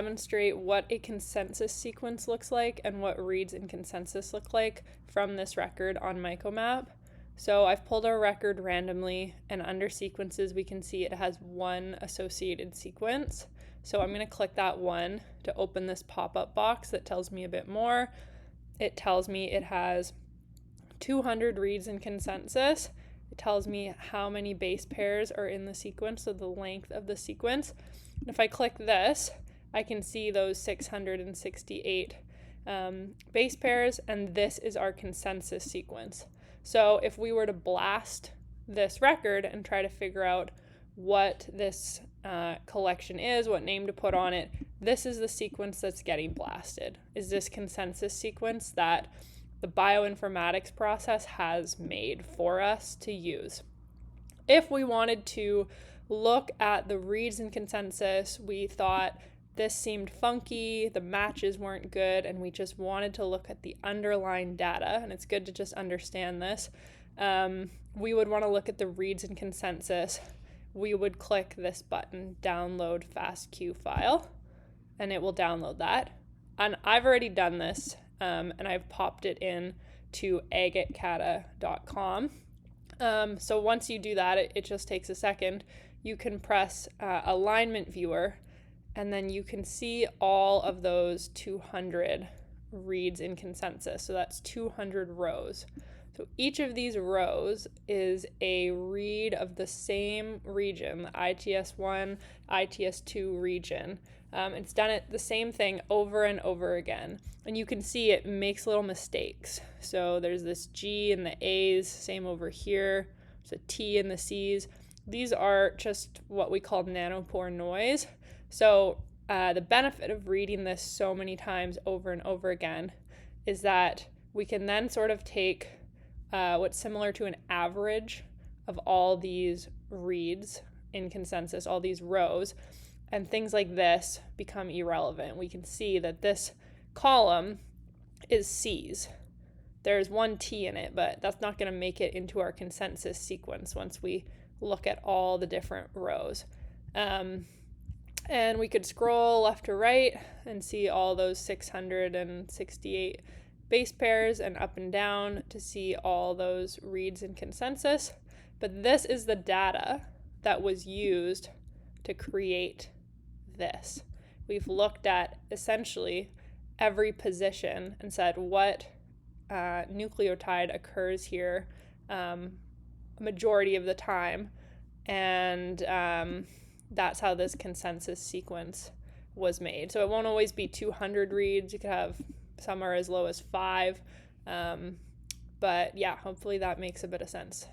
Demonstrate what a consensus sequence looks like and what reads in consensus look like from this record on MycoMap. So I've pulled our record randomly, and under sequences we can see it has one associated sequence. So I'm going to click that one to open this pop-up box that tells me a bit more. It tells me it has 200 reads in consensus. It tells me how many base pairs are in the sequence, so the length of the sequence. And if I click this, I can see those 668 base pairs, and this is our consensus sequence. So if we were to blast this record and try to figure out what this collection is, what name to put on it, this is the sequence that's getting blasted, is this consensus sequence that the bioinformatics process has made for us to use. If we wanted to look at the reads in consensus, we thought this seemed funky, the matches weren't good, and we just wanted to look at the underlying data, and it's good to just understand this. We would want to look at the reads in consensus. We would click this button, download FASTQ file, and it will download that. And I've already done this, and I've popped it in to agatkata.com. So once you do that, it just takes a second. You can press alignment viewer, and then you can see all of those 200 reads in consensus. So that's 200 rows. So each of these rows is a read of the same region, the ITS1, ITS2 region. It's done it the same thing over and over again. And you can see it makes little mistakes. So there's this G in the A's, same over here. There's a T in the C's. These are just what we call nanopore noise. So the benefit of reading this so many times over and over again is that we can then sort of take what's similar to an average of all these reads in consensus, all these rows, and things like this become irrelevant. We can see that this column is C's. There's one T in it, but that's not going to make it into our consensus sequence once we look at all the different rows. And we could scroll left to right and see all those 668 base pairs, and up and down to see all those reads in consensus. But this is the data that was used to create this. We've looked at essentially every position and said what nucleotide occurs here majority of the time, and that's how this consensus sequence was made. So it won't always be 200 reads. You could have some are as low as 5. But yeah, hopefully that makes a bit of sense.